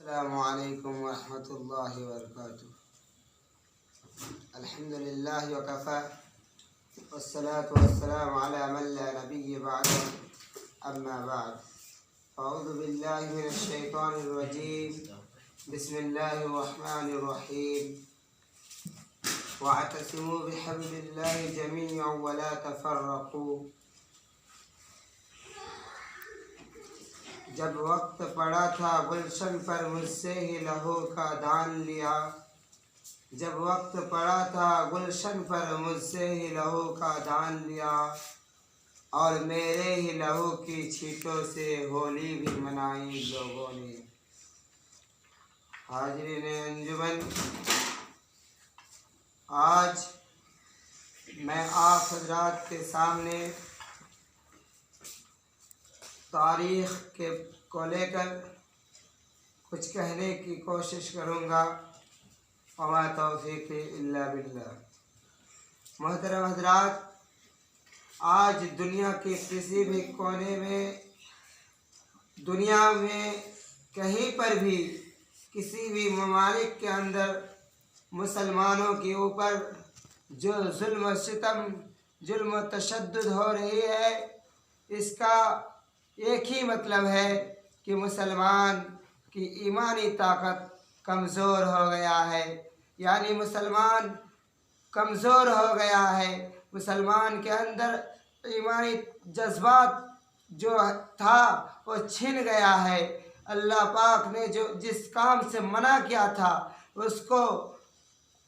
अस्सलामुअलैकुम वरहमतुल्लाहि वबरकातुहू। अल्हम्दुलिल्लाह वकफ़ा वस्सलातु वस्सलामु अला मन ला नबिय्य बअदहु अम्मा बाद। अऊज़ु बिल्लाहि मिनश शैतानिर रजीम। बिस्मिल्लाहिर रहमानिर रहीम। वअतसिमू बिहब्लिल्लाहि जमीअन वला तफ़र्रक़ू। जब वक्त पड़ा था गुलशन पर मुझसे ही लहू का दान लिया। जब वक्त पड़ा था गुलशन पर मुझसे ही लहू का दान लिया, और मेरे ही लहू की छींटों से होली भी मनाई लोगों ने। हाज़रीन अंजुमन, आज मैं आप हज़रात के सामने तारीख़ को लेकर कुछ कहने की कोशिश करूँगा। वमा तौफ़ीक़ी इल्ला बिल्लाह। मोहतरम हज़रात, आज दुनिया के किसी भी कोने में, दुनिया में कहीं पर भी, किसी भी ममालिक के अंदर मुसलमानों के ऊपर जो जुल्म सितम, जुल्म तशद्दुद हो रही है, इसका एक ही मतलब है कि मुसलमान की ईमानी ताकत कमज़ोर हो गया है। यानी मुसलमान कमज़ोर हो गया है। मुसलमान के अंदर ईमानी जज्बात जो था वो छिन गया है। अल्लाह पाक ने जो जिस काम से मना किया था उसको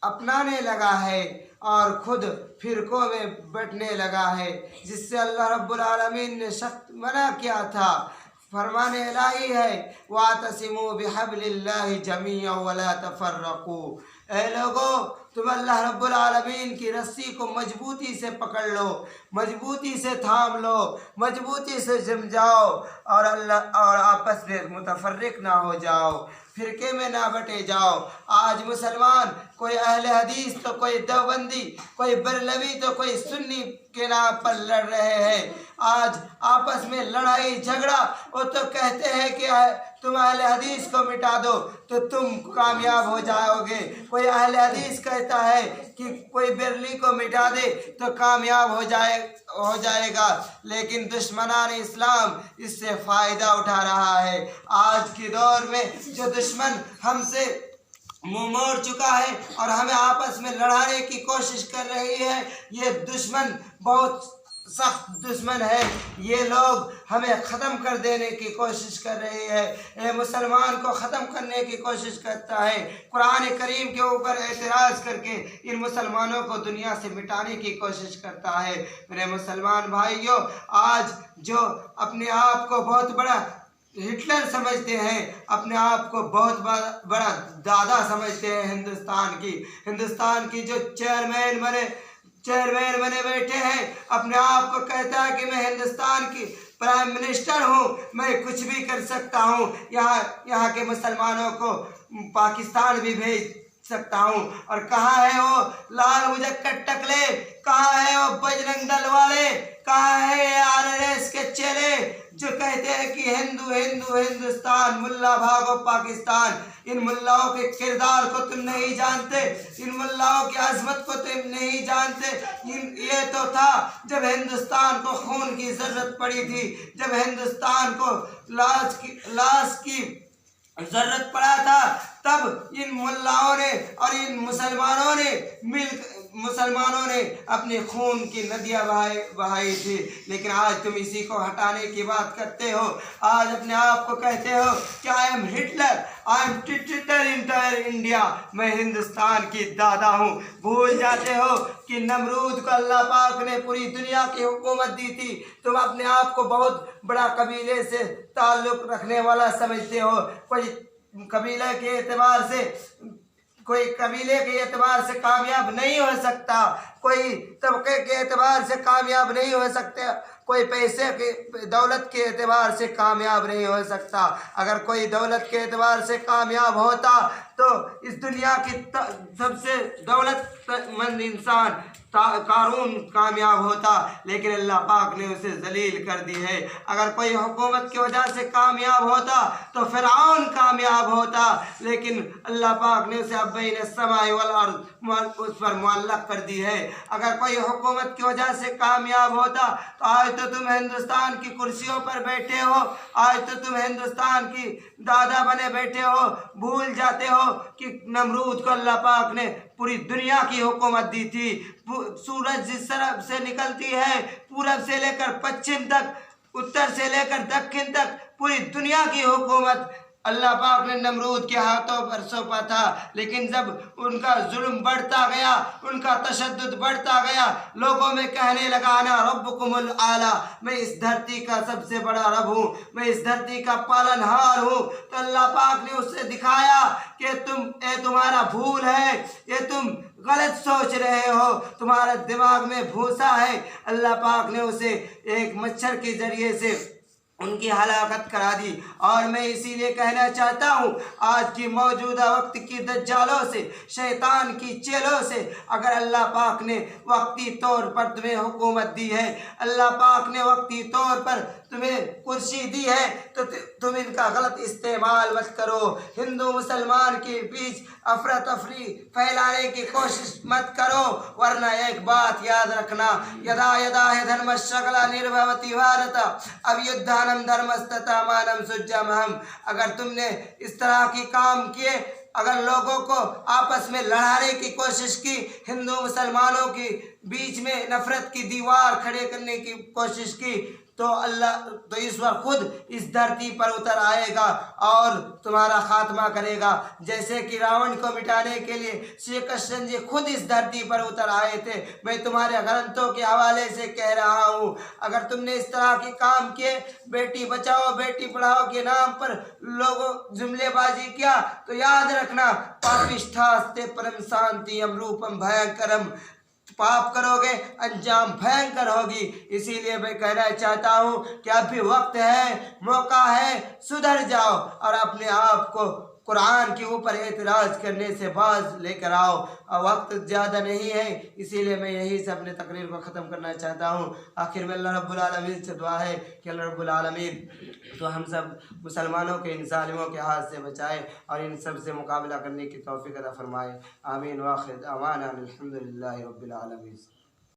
अपनाने लगा है और खुद फिरकों में बंटने लगा है, जिससे अल्लाह रब्बुल आलमीन ने सख्त मना किया था। फरमाने इलाही है, वातसिमू बिहब्लिल्लाहि जमीअन वला तफर्रकू। ऐ लोगो, तुम अल्लाह रब्बुल आलमीन की रस्सी को मजबूती से पकड़ लो, मजबूती से थाम लो, मजबूती से जम जाओ, और आपस में मुतफर्रिक ना हो जाओ, फिरके में ना बटे जाओ। आज मुसलमान कोई अहले हदीस तो कोई देवबंदी, कोई बरलवी तो कोई सुन्नी के नाम पर लड़ रहे हैं। आज आपस में लड़ाई झगड़ा, वो तो कहते हैं कि तुम अहले हदीस को मिटा दो तो तुम कामयाब हो जाओगे। कोई अहले हदीस कहता है कि कोई बरली को मिटा दे तो कामयाब हो जाएगा, लेकिन दुश्मनान इस्लाम इससे फ़ायदा उठा रहा है। आज के दौर में जो दुश्मन हमसे मुँह मोड़ चुका है और हमें आपस में लड़ाने की कोशिश कर रही है, ये दुश्मन बहुत सख्त दुश्मन है। ये लोग हमें ख़त्म कर देने की कोशिश कर रहे हैं। ये मुसलमान को ख़त्म करने की कोशिश करता है। कुरान करीम के ऊपर एतराज़ करके इन मुसलमानों को दुनिया से मिटाने की कोशिश करता है। मेरे मुसलमान भाइयों, आज जो अपने आप को बहुत बड़ा हिटलर समझते हैं, अपने आप को बहुत बड़ा दादा समझते हैं हिंदुस्तान की जो चेयरमैन बने बैठे हैं, अपने आप को कहता है कि मैं हिंदुस्तान की प्राइम मिनिस्टर हूँ, मैं कुछ भी कर सकता हूँ, यहाँ के मुसलमानों को पाकिस्तान भी भेज सकता हूँ। और कहाँ है वो लाल मुजक्कर टकले, कहाँ है वो बजरंग दल वाले, कहाँ है आरएसएस के चेले जो कहते हैं कि हिंदुस्तान, मुल्ला भागो पाकिस्तान। इन मुल्लाओं के किरदार को तुम नहीं जानते, इन मुल्लाओं की अजमत को तुम नहीं जानते। ये तो था जब हिंदुस्तान को खून की जरूरत पड़ी थी, जब हिंदुस्तान को लाश की जरूरत पड़ा था, तब इन मुल्लाओं ने और इन मुसलमानों ने अपने खून की नदियाँ बहाई थी। लेकिन आज तुम इसी को हटाने की बात करते हो। आज अपने आप को कहते हो कि I am Hitler, I am titre entire India, मैं हिंदुस्तान की दादा हूँ। भूल जाते हो कि नमरूद को अल्लाह पाक ने पूरी दुनिया की हुकूमत दी थी। तुम अपने आप को बहुत बड़ा कबीले से ताल्लुक़ रखने वाला समझते हो। कोई कबीले के एतबार से कामयाब नहीं हो सकता, कोई तबके के एतबार से कामयाब नहीं हो सकता, कोई पैसे के दौलत के एतबार से कामयाब नहीं हो सकता। अगर कोई दौलत के एतबार से कामयाब होता तो इस दुनिया की सबसे दौलतमंद इंसान कारून कामयाब होता, लेकिन अल्लाह पाक ने उसे जलील कर दी है। अगर कोई हुकूमत की वजह से कामयाब होता तो फिरौन कामयाब होता, लेकिन अल्लाह पाक ने उसे बैन समाई वल अर्द उस पर मुअल्लक कर दी है। अगर कोई हुकूमत की वजह से कामयाब होता तो आज तो तुम हिंदुस्तान की कुर्सियों पर बैठे हो, आज तो तुम हिंदुस्तान की दादा बने बैठे हो। भूल जाते हो कि नमरूद को अल्लाह पाक ने पूरी दुनिया की हुकूमत दी थी। सूरज जिस तरफ से निकलती है, पूरब से लेकर पश्चिम तक, उत्तर से लेकर दक्षिण तक, पूरी दुनिया की हुकूमत अल्लाह पाक ने नमरूद के हाथों पर सौंपा था। लेकिन जब उनका जुल्म बढ़ता गया, उनका तशद्दुद बढ़ता गया, लोगों में कहने लगा अना रब्बुकुमुल आला, मैं इस धरती का सबसे बड़ा रब हूँ, मैं इस धरती का पालनहार हूँ, तो अल्लाह पाक ने उससे दिखाया कि तुम्हारा भूल है, ये तुम गलत सोच रहे हो, तुम्हारे दिमाग में भूसा है। अल्लाह पाक ने उसे एक मच्छर के जरिए से उनकी हलाकत करा दी। और मैं इसीलिए कहना चाहता हूँ, आज की मौजूदा वक्त की दज्जालों से, शैतान की चेलों से, अगर अल्लाह पाक ने वक्ती तौर पर तुम्हें हुकूमत दी है, अल्लाह पाक ने वक्ती तौर पर तुम्हें कुर्सी दी है, तो तुम इनका गलत इस्तेमाल मत करो। हिंदू मुसलमान के बीच अफरा तफरी फैलाने की कोशिश मत करो, वरना एक बात याद रखना, यदा यदा है धर्मशकला निर्भवती भारत अब युद्धानम धर्मस्तता मानम सुज्जमहम। अगर तुमने इस तरह की काम किए, अगर लोगों को आपस में लड़ाने की कोशिश की, हिंदू मुसलमानों के बीच में नफरत की दीवार खड़े करने की कोशिश की, तो ईश्वर खुद इस धरती पर उतर आएगा और तुम्हारा खात्मा करेगा। जैसे कि रावण को मिटाने के लिए श्री कृष्ण जी खुद इस धरती पर उतर आए थे। मैं तुम्हारे ग्रंथों के हवाले से कह रहा हूँ, अगर तुमने इस तरह के काम किए, बेटी बचाओ बेटी पढ़ाओ के नाम पर लोगों जुमलेबाजी किया, तो याद रखना पापिष्ठास्ते परम शांति अमरूपम भयंकरम, पाप करोगे अंजाम भयंकर होगी। इसीलिए मैं कहना चाहता हूँ कि अभी वक्त है, मौका है, सुधर जाओ और अपने आप को कुरान के ऊपर एतराज़ करने से बाज लेकर आओ। और वक्त ज़्यादा नहीं है, इसीलिए मैं यही से अपने तकरीर को ख़त्म करना चाहता हूँ। आखिर में अल्लाह रब्बुल आलमीन से दुआ है कि अल्लाह रब्बुल आलमीन तो हम सब मुसलमानों के इन जालिमों के हाथ से बचाए और इन सब से मुकाबला करने की तौफीक अता फरमाए। आमीन। वाखिर अवाना अल्हम्दुलिल्लाहि रब्बिल आलमीन।